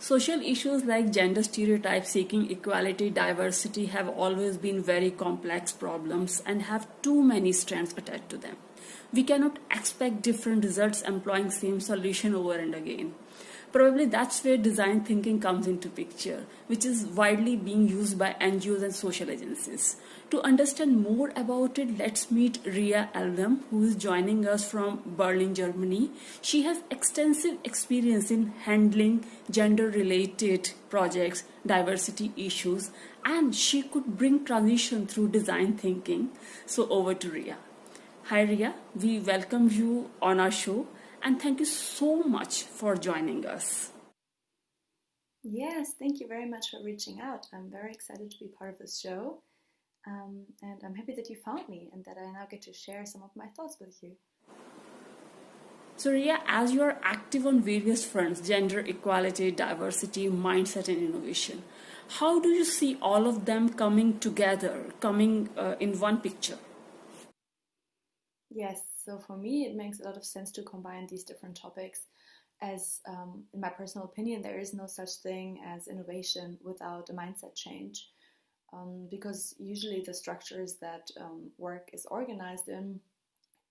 Social issues like gender stereotypes, seeking equality, diversity have always been very complex problems and have too many strands attached to them. We cannot expect different results employing same solution over and again. Probably that's where design thinking comes into picture, which is widely being used by NGOs and social agencies. To understand more about it, let's meet Rea Eldem, who is joining us from Berlin, Germany. She has extensive experience in handling gender-related projects, diversity issues, and she could bring transition through design thinking. So over to Rea. Hi Rea, we welcome you on our show. And thank you so much for joining us. Yes, thank you very much for reaching out. I'm very excited to be part of this show. And I'm happy that you found me and that I now get to share some of my thoughts with you. So Rea, as you are active on various fronts, gender equality, diversity, mindset and innovation, how do you see all of them coming together, in one picture? Yes, so for me, it makes a lot of sense to combine these different topics as, in my personal opinion, there is no such thing as innovation without a mindset change. Because usually the structures that work is organized in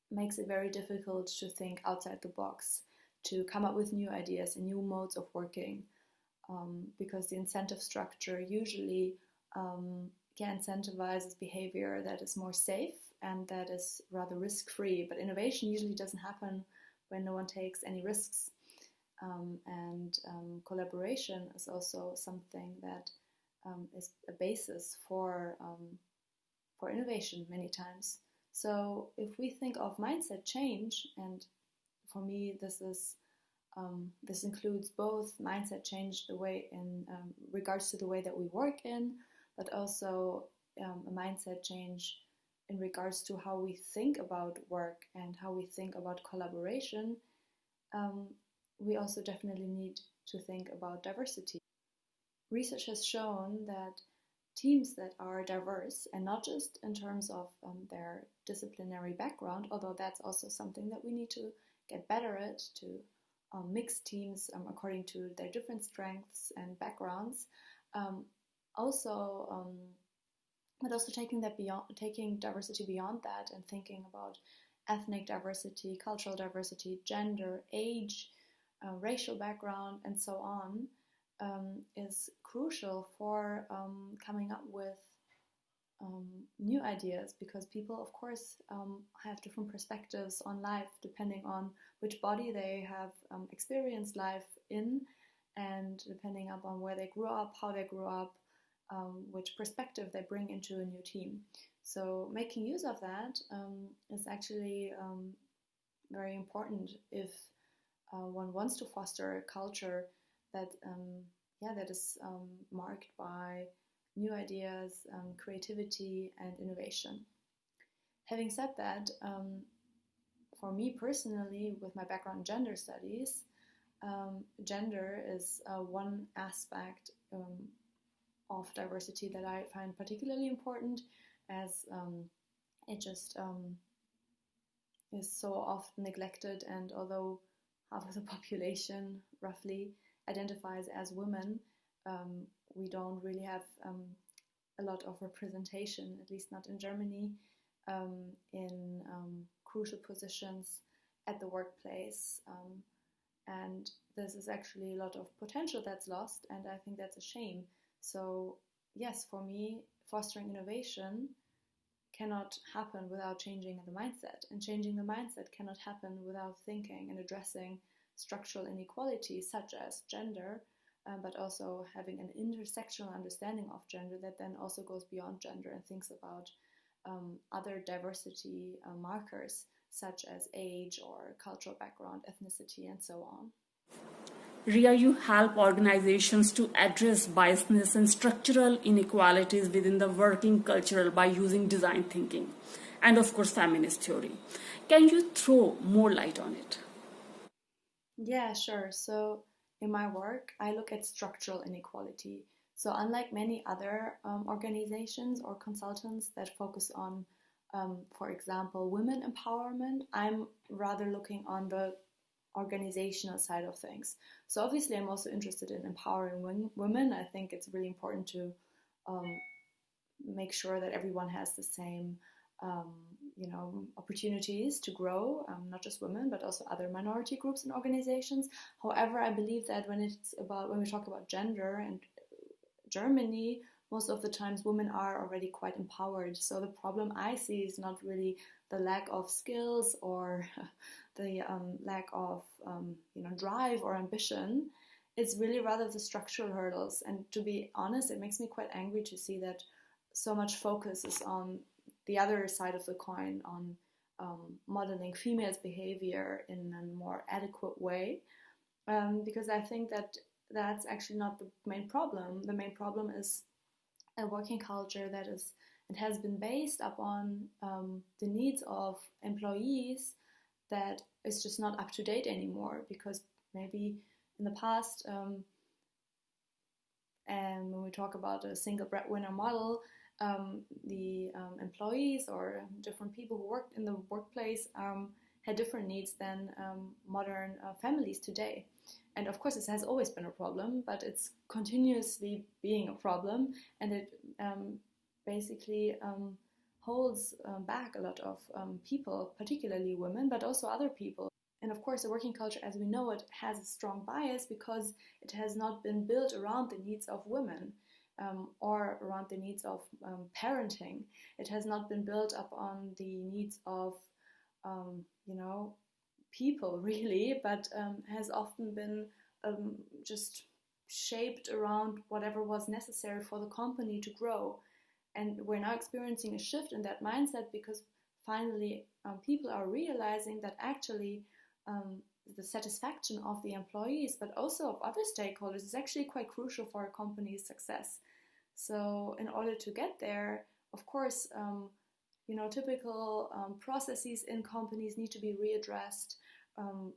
makes it very difficult to think outside the box, to come up with new ideas and new modes of working, because the incentive structure usually incentivizes behavior that is more safe and that is rather risk-free. But innovation usually doesn't happen when no one takes any risks. Collaboration is also something that is a basis for innovation many times. So if we think of mindset change, and for me this includes both mindset change the way in regards to the way that we work in, but also a mindset change in regards to how we think about work and how we think about collaboration, we also definitely need to think about diversity. Research has shown that teams that are diverse, and not just in terms of their disciplinary background, although that's also something that we need to get better at, to mix teams according to their different strengths and backgrounds, but also taking diversity beyond that and thinking about ethnic diversity, cultural diversity, gender, age, racial background, and so on, is crucial for coming up with new ideas, because people, of course, have different perspectives on life depending on which body they have experienced life in, and depending upon where they grew up, how they grew up, which perspective they bring into a new team. So making use of that is actually very important if one wants to foster a culture that is marked by new ideas, creativity, and innovation. Having said that, for me personally, with my background in gender studies, gender is one aspect of diversity that I find particularly important, as it just is so often neglected. And although half of the population roughly identifies as women, we don't really have a lot of representation, at least not in Germany, in crucial positions at the workplace. And this is actually a lot of potential that's lost, and I think that's a shame. So yes, for me, fostering innovation cannot happen without changing the mindset, and changing the mindset cannot happen without thinking and addressing structural inequalities such as gender, but also having an intersectional understanding of gender that then also goes beyond gender and thinks about other diversity markers such as age or cultural background, ethnicity, and so on. Rea, you help organizations to address biasness and structural inequalities within the working culture by using design thinking and, of course, feminist theory. Can you throw more light on it? Yeah, sure. So in my work, I look at structural inequality. So unlike many other organizations or consultants that focus on, for example, women empowerment, I'm rather looking on organizational side of things. So obviously I'm also interested in empowering women. I think it's really important to make sure that everyone has the same opportunities to grow, not just women, but also other minority groups and organizations. However, I believe that when we talk about gender and Germany, most of the times women are already quite empowered. So the problem I see is not really the lack of skills or the lack of drive or ambition. It's really rather the structural hurdles. And to be honest, it makes me quite angry to see that so much focus is on the other side of the coin, on modeling females' behavior in a more adequate way, because I think that that's actually not the main problem. The main problem is a working culture that has been based upon the needs of employees that is just not up to date anymore, because maybe in the past, and when we talk about a single breadwinner model, the employees or different people who worked in the workplace had different needs than modern families today. And of course, this has always been a problem, but it's continuously being a problem, and it basically holds back a lot of people, particularly women, but also other people. And of course, the working culture, as we know it, has a strong bias because it has not been built around the needs of women. Or around the needs of parenting. It has not been built up on the needs of, people really, but has often been just shaped around whatever was necessary for the company to grow. And we're now experiencing a shift in that mindset because finally people are realizing that actually the satisfaction of the employees, but also of other stakeholders, is actually quite crucial for a company's success. So in order to get there, of course, typical processes in companies need to be readdressed.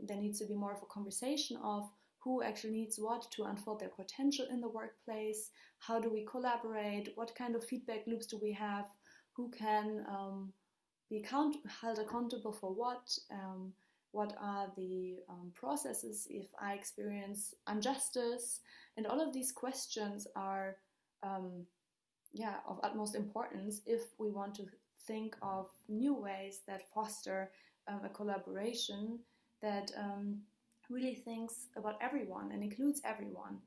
There needs to be more of a conversation of who actually needs what to unfold their potential in the workplace, how do we collaborate, what kind of feedback loops do we have, who can be held accountable for what are the processes if I experience injustice, and all of these questions are of utmost importance if we want to think of new ways that foster a collaboration that really thinks about everyone and includes everyone.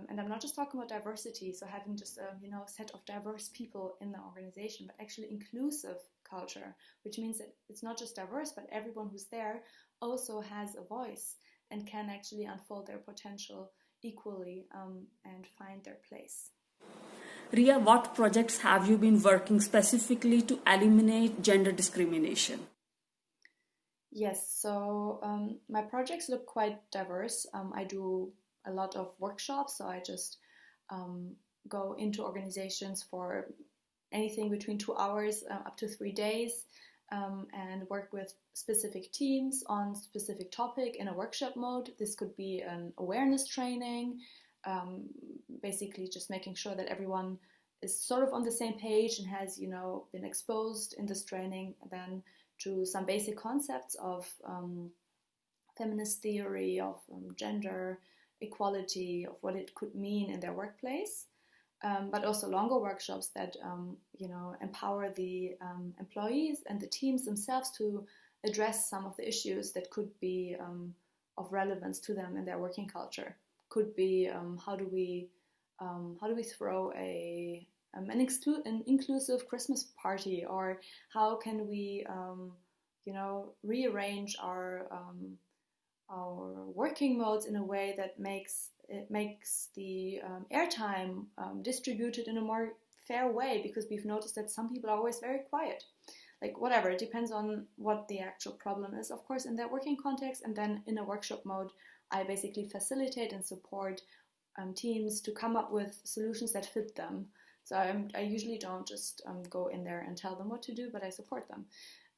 And I'm not just talking about diversity, so having just a set of diverse people in the organization, but actually inclusive culture, which means that it's not just diverse, but everyone who's there also has a voice and can actually unfold their potential equally and find their place. Rea, what projects have you been working specifically to eliminate gender discrimination? Yes, so my projects look quite diverse. I do a lot of workshops, so I just go into organizations for anything between 2 hours up to 3 days and work with specific teams on specific topic in a workshop mode. This could be an awareness training, basically just making sure that everyone is sort of on the same page and has, been exposed in this training then to some basic concepts of feminist theory, of gender equality, of what it could mean in their workplace, but also longer workshops that, empower the employees and the teams themselves to address some of the issues that could be of relevance to them in their working culture. Could be how do we throw an inclusive Christmas party, or how can we rearrange our working modes in a way that makes the airtime distributed in a more fair way, because we've noticed that some people are always very quiet. Like whatever, it depends on what the actual problem is, of course, in their working context. And then in a workshop mode, I basically facilitate and support teams to come up with solutions that fit them. So I usually don't just go in there and tell them what to do, but I support them.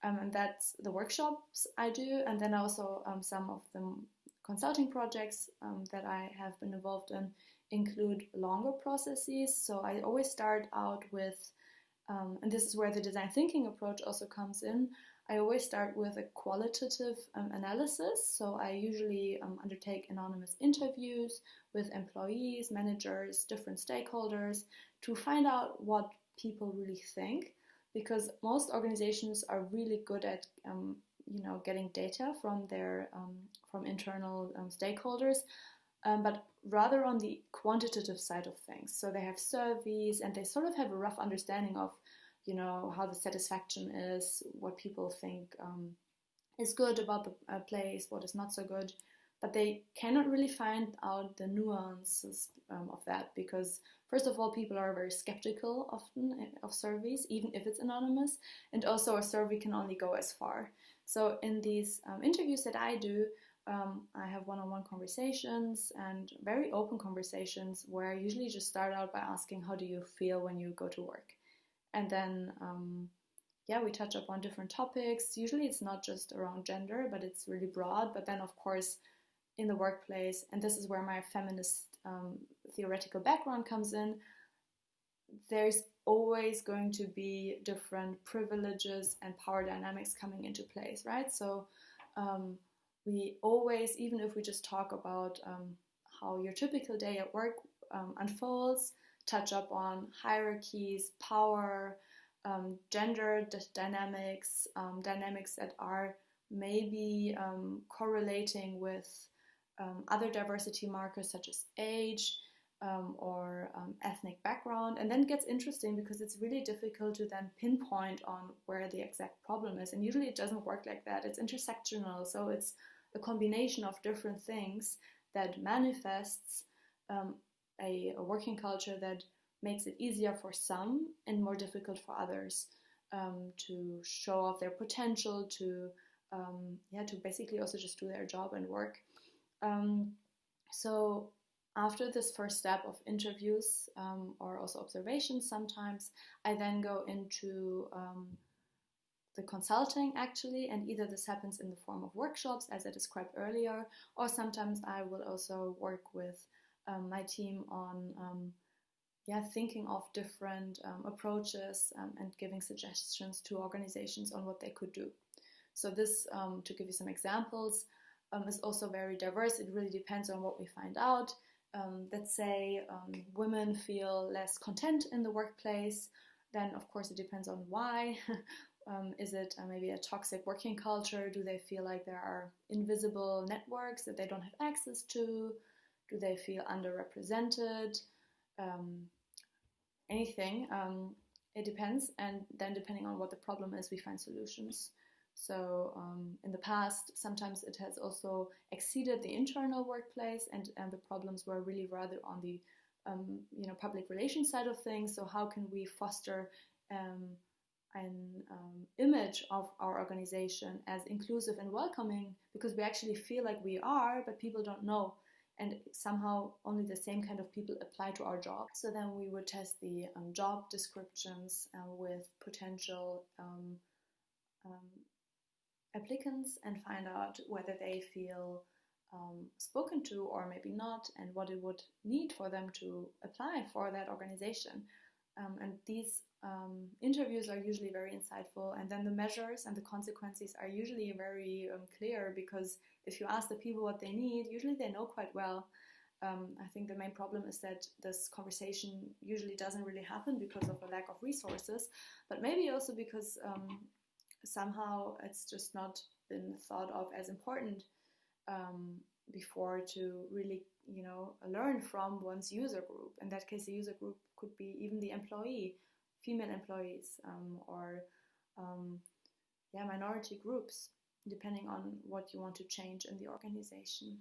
And that's the workshops I do. And then also some of the consulting projects that I have been involved in include longer processes. So I always start out with, and this is where the design thinking approach also comes in, I always start with a qualitative analysis. So I usually undertake anonymous interviews with employees, managers, different stakeholders to find out what people really think, because most organizations are really good at getting data from their from internal stakeholders, but rather on the quantitative side of things. So they have surveys and they sort of have a rough understanding of how the satisfaction is, what people think is good about the place, what is not so good, but they cannot really find out the nuances of that, because first of all, people are very skeptical often of surveys, even if it's anonymous, and also a survey can only go as far. So in these interviews that I do, I have one-on-one conversations and very open conversations where I usually just start out by asking, how do you feel when you go to work? And then, we touch up on different topics. Usually it's not just around gender, but it's really broad. But then, of course, in the workplace, and this is where my feminist theoretical background comes in, there's always going to be different privileges and power dynamics coming into place, right? So we always, even if we just talk about how your typical day at work unfolds, touch up on hierarchies, power, gender dynamics, dynamics that are maybe correlating with other diversity markers such as age or ethnic background. And then it gets interesting because it's really difficult to then pinpoint on where the exact problem is. And usually it doesn't work like that. It's intersectional, so it's a combination of different things that manifests a working culture that makes it easier for some and more difficult for others to show off their potential, to basically also just do their job and work. So after this first step of interviews or also observations sometimes, I then go into the consulting actually, and either this happens in the form of workshops as I described earlier, or sometimes I will also work with my team on thinking of different approaches and giving suggestions to organizations on what they could do. So this, to give you some examples, is also very diverse. It really depends on what we find out. Let's say women feel less content in the workplace, then of course it depends on why. Is it maybe a toxic working culture? Do they feel like there are invisible networks that they don't have access to? Do they feel underrepresented? Anything. It depends, and then depending on what the problem is, we find solutions. So in the past, sometimes it has also exceeded the internal workplace, and the problems were really rather on the public relations side of things. So how can we foster an image of our organization as inclusive and welcoming, because we actually feel like we are, but people don't know. And somehow only the same kind of people apply to our job. So then we would test the job descriptions with potential applicants and find out whether they feel spoken to or maybe not, and what it would need for them to apply for that organization. And these interviews are usually very insightful, and then the measures and the consequences are usually very clear, because if you ask the people what they need, usually they know quite well. I think the main problem is that this conversation usually doesn't really happen because of a lack of resources, but maybe also because somehow it's just not been thought of as important before to really, learn from one's user group. In that case, the user group could be even the employee, female employees, or minority groups, depending on what you want to change in the organization.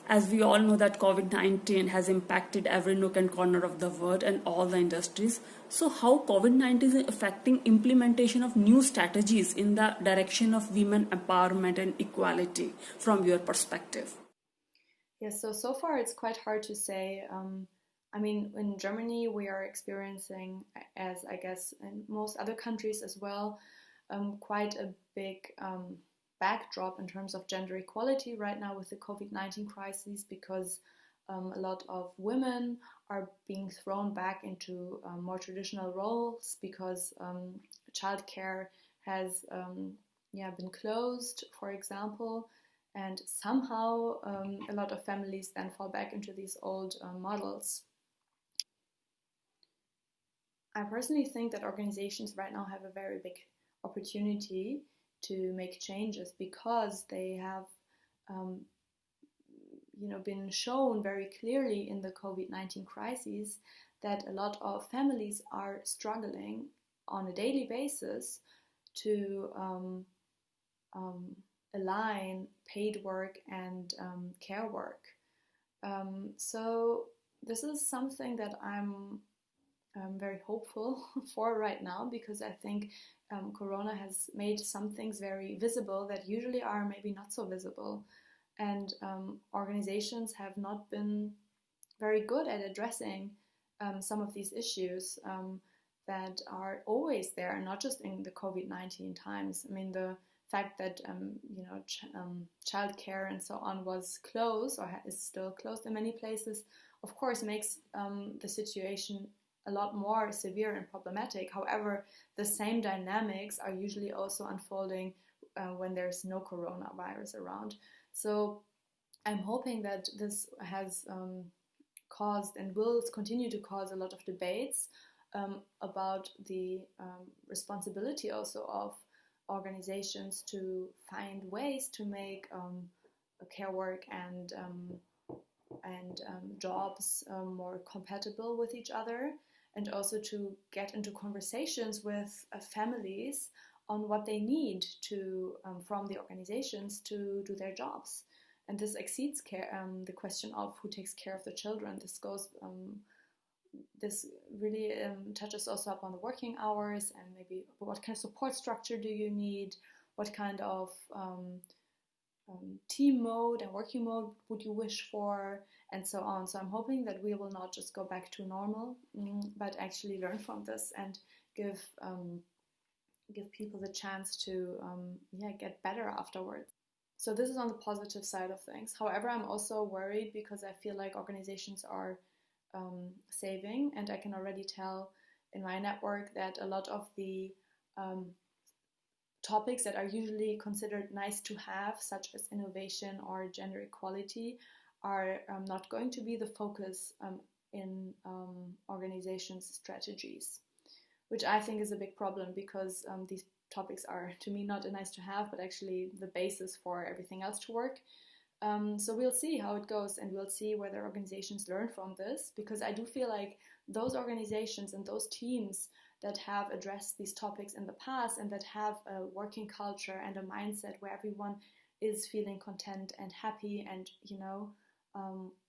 As we all know that COVID-19 has impacted every nook and corner of the world and all the industries. So how COVID-19 is affecting implementation of new strategies in the direction of women empowerment and equality from your perspective? Yes, so far it's quite hard to say. In Germany we are experiencing, as I guess in most other countries as well, quite a big backdrop in terms of gender equality right now with the COVID-19 crisis, because a lot of women are being thrown back into more traditional roles, because childcare has been closed, for example, and somehow a lot of families then fall back into these old models. I personally think that organizations right now have a very big opportunity to make changes because they have been shown very clearly in the COVID-19 crisis that a lot of families are struggling on a daily basis to align paid work and care work. So this is something that I'm very hopeful for right now, because I think Corona has made some things very visible that usually are maybe not so visible. And organizations have not been very good at addressing some of these issues that are always there, not just in the COVID-19 times. I mean, the fact that childcare and so on was closed or is still closed in many places, of course, makes the situation a lot more severe and problematic. However, the same dynamics are usually also unfolding when there's no coronavirus around. So I'm hoping that this has caused and will continue to cause a lot of debates about the responsibility also of organizations to find ways to make care work and jobs more compatible with each other, and also to get into conversations with families on what they need to from the organizations to do their jobs. And this exceeds the question of who takes care of the children. This really touches also upon the working hours and maybe what kind of support structure do you need, what kind of team mode and working mode would you wish for, and so on. So I'm hoping that we will not just go back to normal, but actually learn from this and give people the chance to get better afterwards. So this is on the positive side of things. However, I'm also worried because I feel like organizations are saving, and I can already tell in my network that a lot of the topics that are usually considered nice to have, such as innovation or gender equality, are not going to be the focus in organizations' strategies, which I think is a big problem, because these topics are, to me, not a nice to have, but actually the basis for everything else to work. So we'll see how it goes, and we'll see whether organizations learn from this, because I do feel like those organizations and those teams that have addressed these topics in the past and that have a working culture and a mindset where everyone is feeling content and happy and,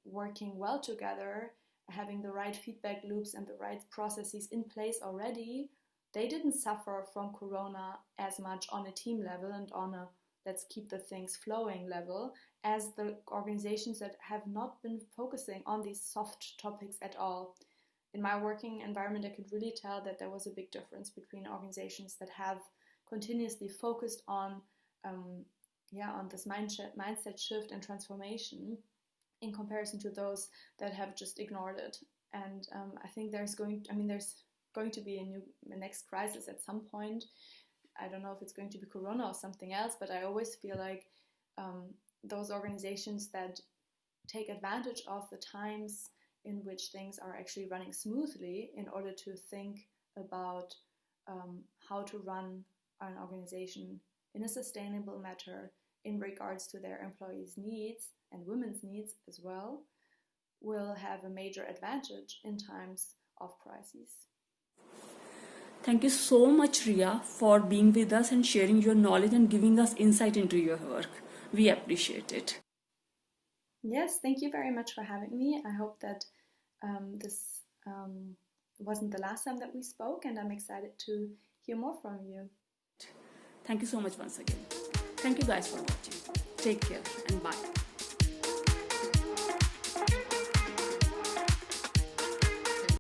working well together, having the right feedback loops and the right processes in place already, they didn't suffer from Corona as much on a team level and on a let's keep the things flowing level as the organizations that have not been focusing on these soft topics at all. In my working environment, I could really tell that there was a big difference between organizations that have continuously focused on this mindset shift and transformation in comparison to those that have just ignored it. And I think there's going to be a next crisis at some point. I don't know if it's going to be Corona or something else, but I always feel like those organizations that take advantage of the times in which things are actually running smoothly in order to think about how to run an organization in a sustainable manner in regards to their employees' needs and women's needs as well, will have a major advantage in times of crises. Thank you so much, Rea, for being with us and sharing your knowledge and giving us insight into your work. We appreciate it. Yes, thank you very much for having me. I hope that this wasn't the last time that we spoke, and I'm excited to hear more from you. Thank you so much once again. Thank you guys for watching. Take care and bye.